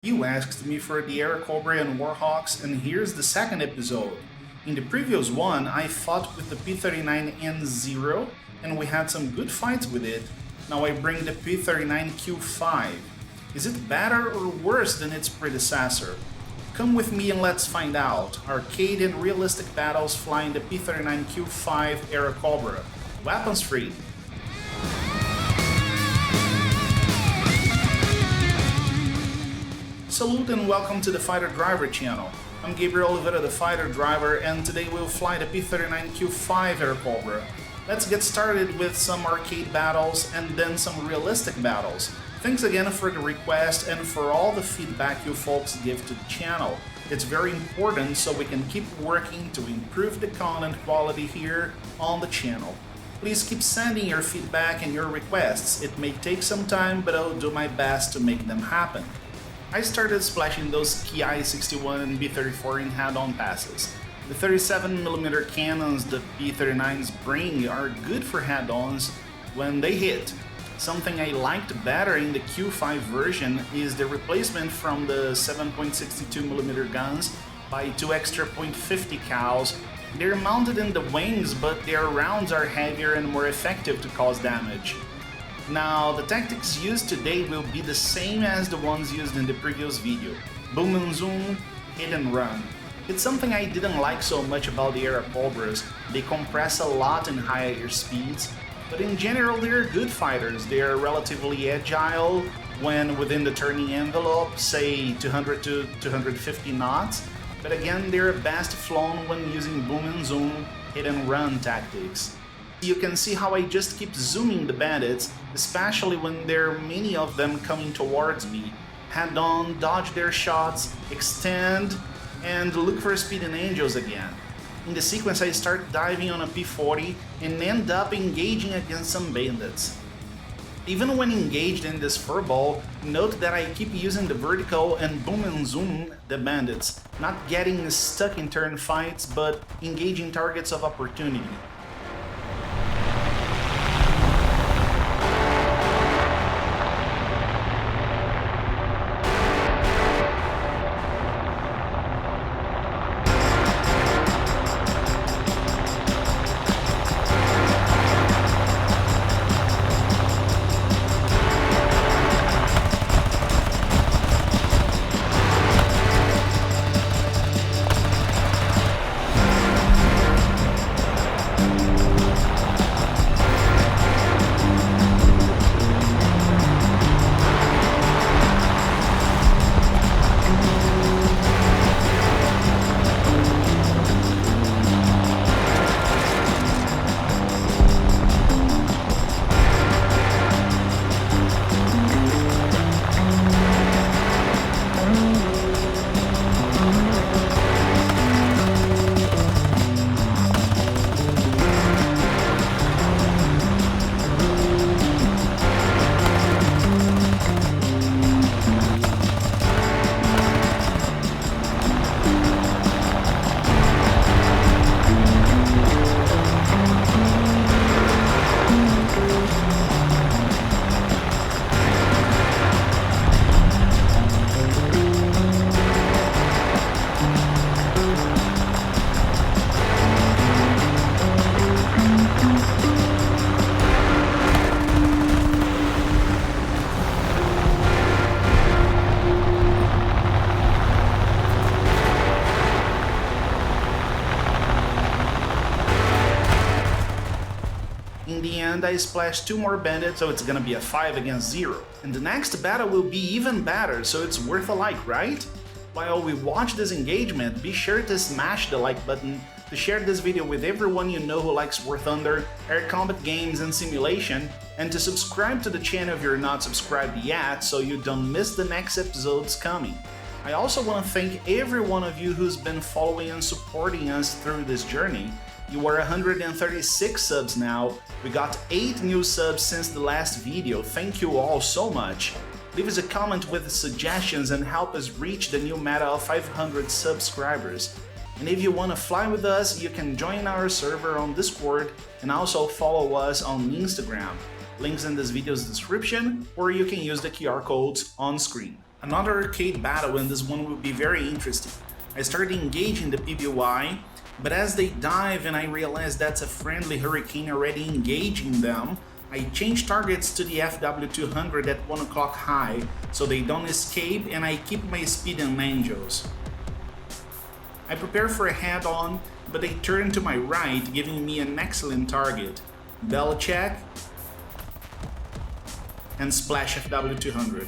You asked me for the AIRACOBRA and Warhawks, and here's the second episode. In the previous one, I fought with the P-39N0, and we had some good fights with it. Now I bring the P-39Q-5. Is it better or worse than its predecessor? Come with me and let's find out. Arcade and realistic battles flying the P-39Q-5 AIRACOBRA. Weapons free. Salute and welcome to the Fighter Driver channel. I'm Gabriel Oliveira, the Fighter Driver, and today we'll fly the P-39Q-5 AIRACOBRA. Let's get started with some arcade battles and then some realistic battles. Thanks again for the request and for all the feedback you folks give to the channel. It's very important so we can keep working to improve the content quality here on the channel. Please keep sending your feedback and your requests. It may take some time, but I'll do my best to make them happen. I started splashing those Ki 61 and B-34 in head-on passes. The 37mm cannons the P-39s bring are good for head-ons when they hit. Something I liked better in the Q5 version is the replacement from the 7.62mm guns by two extra .50 cals. They're mounted in the wings, but their rounds are heavier and more effective to cause damage. Now, the tactics used today will be the same as the ones used in the previous video. Boom and zoom, hit and run. It's something I didn't like so much about the AIRACOBRAs. They compress a lot in higher speeds, but in general they're good fighters. They're relatively agile when within the turning envelope, say 200 to 250 knots, but again they're best flown when using boom and zoom, hit and run tactics. You can see how I just keep zooming the bandits, especially when there are many of them coming towards me. Head on, dodge their shots, extend, and look for Speeding Angels again. In the sequence I start diving on a P-40 and end up engaging against some bandits. Even when engaged in this furball, note that I keep using the vertical and boom and zoom the bandits, not getting stuck in turn fights but engaging targets of opportunity. In the end, I splashed two more bandits, so it's gonna be a 5 against 0. And the next battle will be even better, so it's worth a like, right? While we watch this engagement, be sure to smash the like button, to share this video with everyone you know who likes War Thunder, air combat games and simulation, and to subscribe to the channel if you're not subscribed yet so you don't miss the next episodes coming. I also want to thank every one of you who's been following and supporting us through this journey. You are 136 subs now. We got 8 new subs since the last video. Thank you all so much. Leave us a comment with suggestions and help us reach the new meta of 500 subscribers. And if you want to fly with us, you can join our server on Discord and also follow us on Instagram. Links in this video's description, or you can use the QR codes on screen. Another arcade battle, and this one will be very interesting. I started engaging the PBY, but as they dive and I realize that's a friendly Hurricane already engaging them, I change targets to the FW200 at 1 o'clock high so they don't escape, and I keep my speed in angels. I prepare for a head-on, but they turn to my right, giving me an excellent target. Bell check and splash FW200.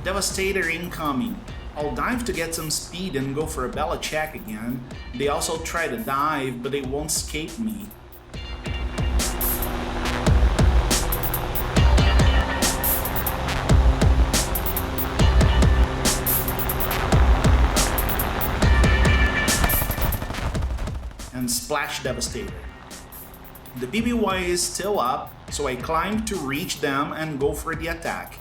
Devastator incoming. I'll dive to get some speed and go for a Bella check again. They also try to dive, but they won't escape me. And splash Devastator. The BBY is still up, so I climb to reach them and go for the attack.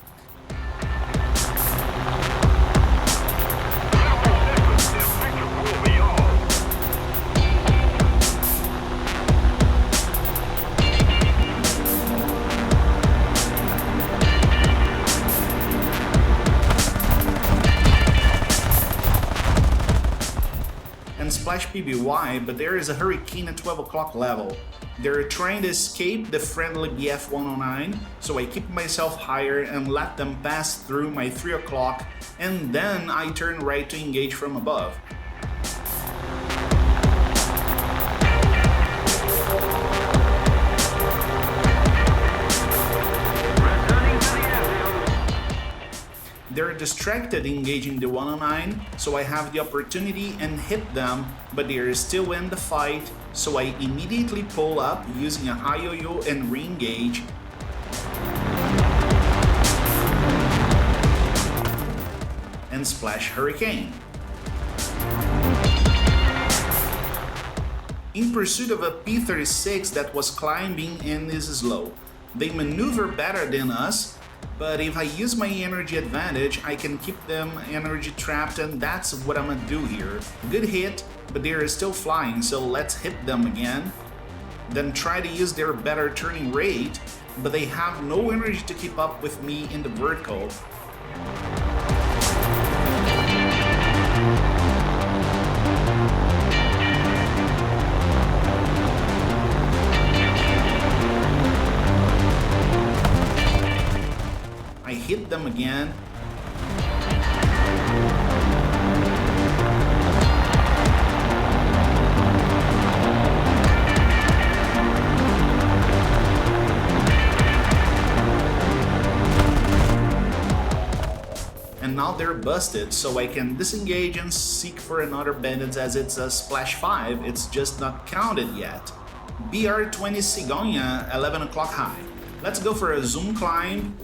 Splash PBY, but there is a Hurricane at 12 o'clock level. They're trying to escape the friendly BF-109, so I keep myself higher and let them pass through my 3 o'clock, and then I turn right to engage from above. They're distracted engaging the 109, so I have the opportunity and hit them, but they are still in the fight, so I immediately pull up using a high yo-yo and re-engage. And splash Hurricane. In pursuit of a P-36 that was climbing and is slow. They maneuver better than us, but if I use my energy advantage, I can keep them energy trapped, and that's what I'm gonna do here. Good hit, but they are still flying, so let's hit them again. Then try to use their better turning rate, but they have no energy to keep up with me in the vertical. I hit them again. And now they're busted, so I can disengage and seek for another bandit as it's a splash 5, it's just not counted yet. BR-20 Cigonia, 11 o'clock high. Let's go for a zoom climb.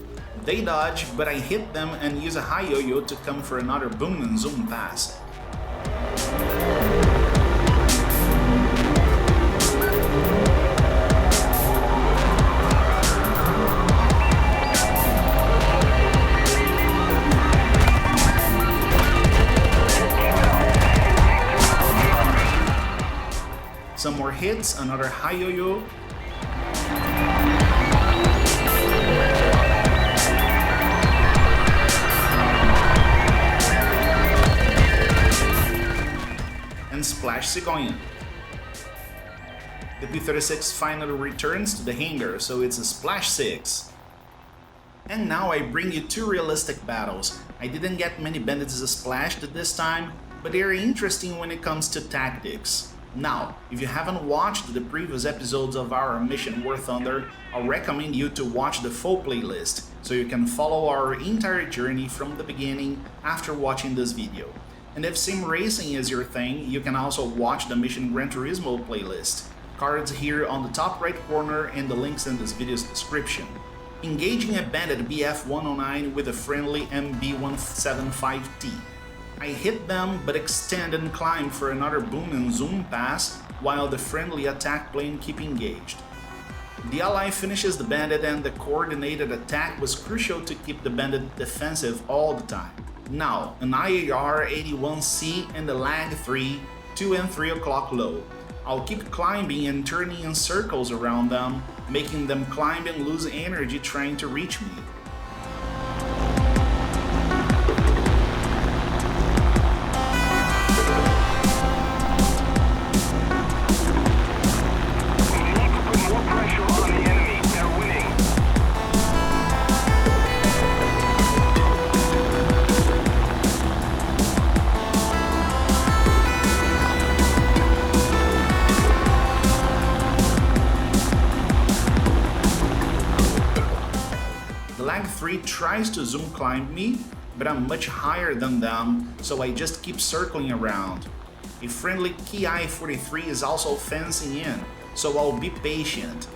They dodge, but I hit them and use a high yo-yo to come for another boom and zoom pass. Some more hits, another high yo-yo. And splash Cigonia. The P-36 finally returns to the hangar, so it's a splash 6. And now I bring you two realistic battles. I didn't get many bandits splashed this time, but they are interesting when it comes to tactics. Now, if you haven't watched the previous episodes of our Mission War Thunder, I'll recommend you to watch the full playlist, so you can follow our entire journey from the beginning after watching this video. And if sim racing is your thing, you can also watch the Mission Gran Turismo playlist. Cards here on the top right corner and the links in this video's description. Engaging a bandit BF-109 with a friendly MB-175T. I hit them but extend and climb for another boom and zoom pass while the friendly attack plane keep engaged. The ally finishes the bandit, and the coordinated attack was crucial to keep the bandit defensive all the time. Now, an IAR-81C and the lag 3, 2 and 3 o'clock low. I'll keep climbing and turning in circles around them, making them climb and lose energy trying to reach me. tries to zoom climb me, but I'm much higher than them, so I just keep circling around. A friendly Ki-43 is also fencing in, so I'll be patient.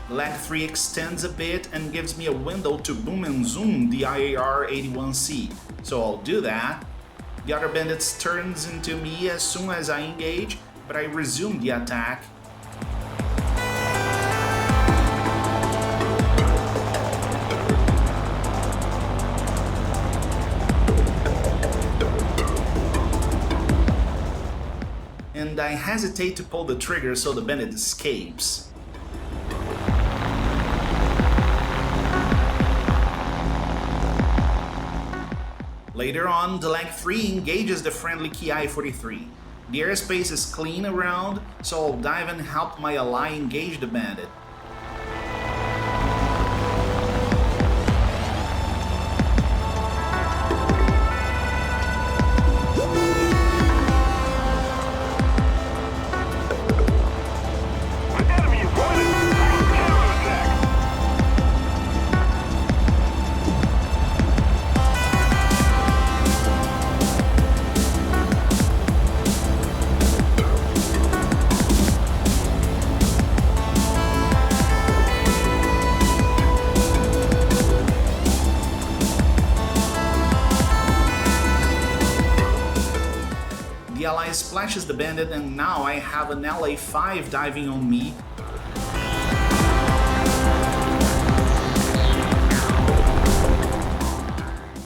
Leg 3 extends a bit and gives me a window to boom and zoom the IAR-81C, so I'll do that. The other bandit turns into me as soon as I engage, but I resume the attack. And I hesitate to pull the trigger so the bandit escapes. Later on, the Leg 3 engages the friendly Ki-43. The airspace is clean around, so I'll dive and help my ally engage the bandit. The ally splashes the bandit, and now I have an LA-5 diving on me.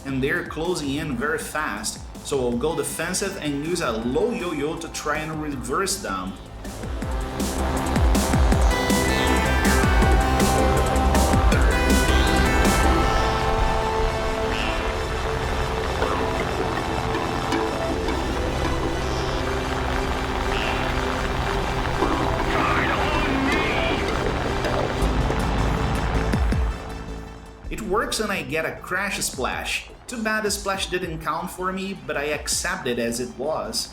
And they're closing in very fast, so I'll go defensive and use a low yo-yo to try and reverse them. It works and I get a crash splash. Too bad the splash didn't count for me, but I accept it as it was.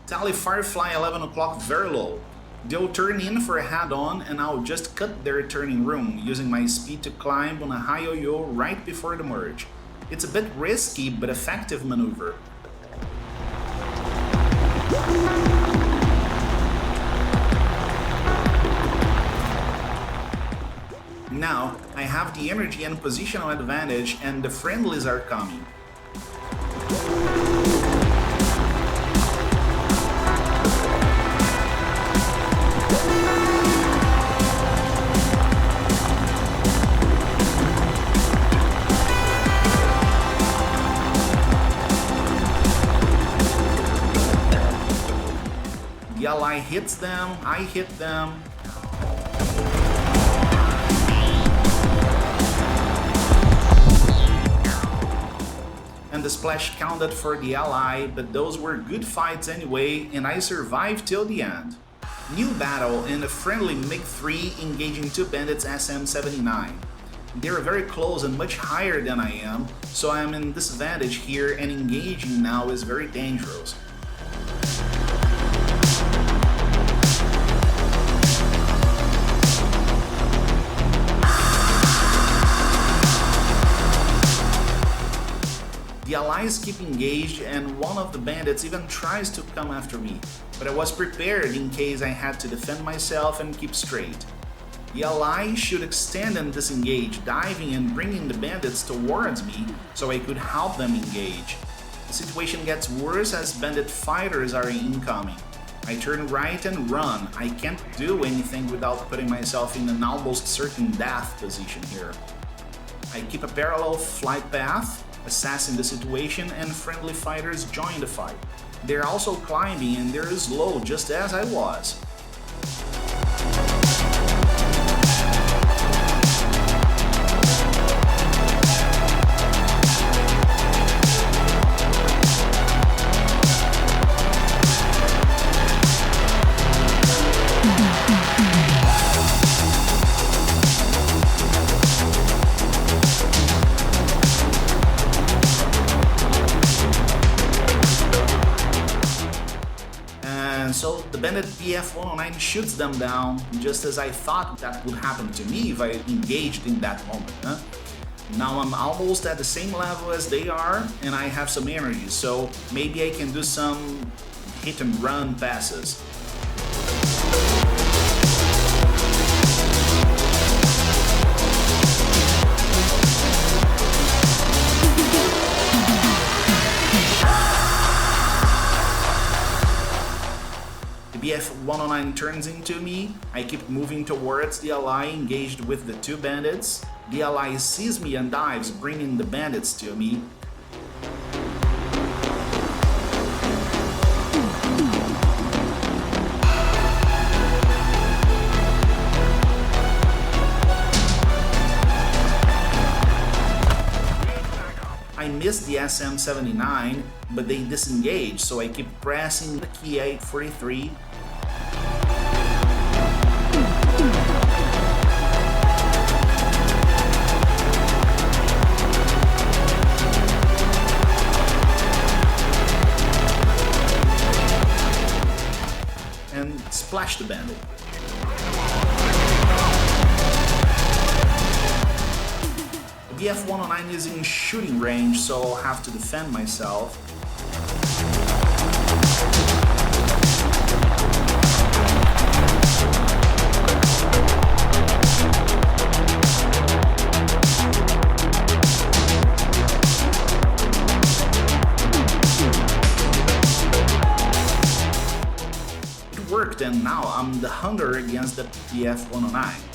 Tally Firefly 11 o'clock very low. They'll turn in for a head-on and I'll just cut their turning room using my speed to climb on a high yo-yo right before the merge. It's a bit risky but effective maneuver. Now, I have the energy and positional advantage and the friendlies are coming. The ally hits them, I hit them. And the splash counted for the ally, but those were good fights anyway, and I survived till the end. New battle in a friendly MiG-3 engaging two bandits SM-79. They're very close and much higher than I am, so I'm in disadvantage here and engaging now is very dangerous. The allies keep engaged and one of the bandits even tries to come after me, but I was prepared in case I had to defend myself and keep straight. The allies should extend and disengage, diving and bringing the bandits towards me so I could help them engage. The situation gets worse as bandit fighters are incoming. I turn right and run. I can't do anything without putting myself in an almost certain death position here. I keep a parallel flight path, assessing the situation, and friendly fighters join the fight. They're also climbing and they're slow just as I was. So the bandit BF-109 shoots them down, just as I thought that would happen to me if I engaged in that moment. Huh? Now I'm almost at the same level as they are, and I have some energy, so maybe I can do some hit and run passes. The BF-109 turns into me. I keep moving towards the ally engaged with the two bandits. The ally sees me and dives, bringing the bandits to me. I missed the SM-79, but they disengaged, so I keep pressing the key 843. And splash the bandit. The BF-109 is in shooting range, so I'll have to defend myself. It worked, and now I'm the hunter against the BF-109.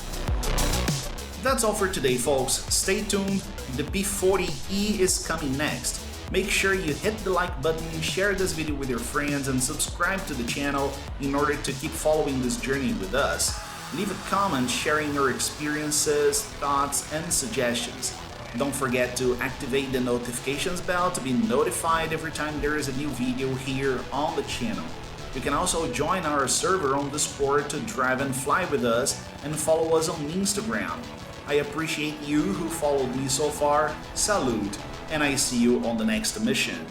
That's all for today, folks. Stay tuned, the P-40E is coming next. Make sure you hit the like button, share this video with your friends, and subscribe to the channel in order to keep following this journey with us. Leave a comment sharing your experiences, thoughts, and suggestions. Don't forget to activate the notifications bell to be notified every time there is a new video here on the channel. You can also join our server on Discord to drive and fly with us, and follow us on Instagram. I appreciate you who followed me so far. Salute, and I see you on the next mission.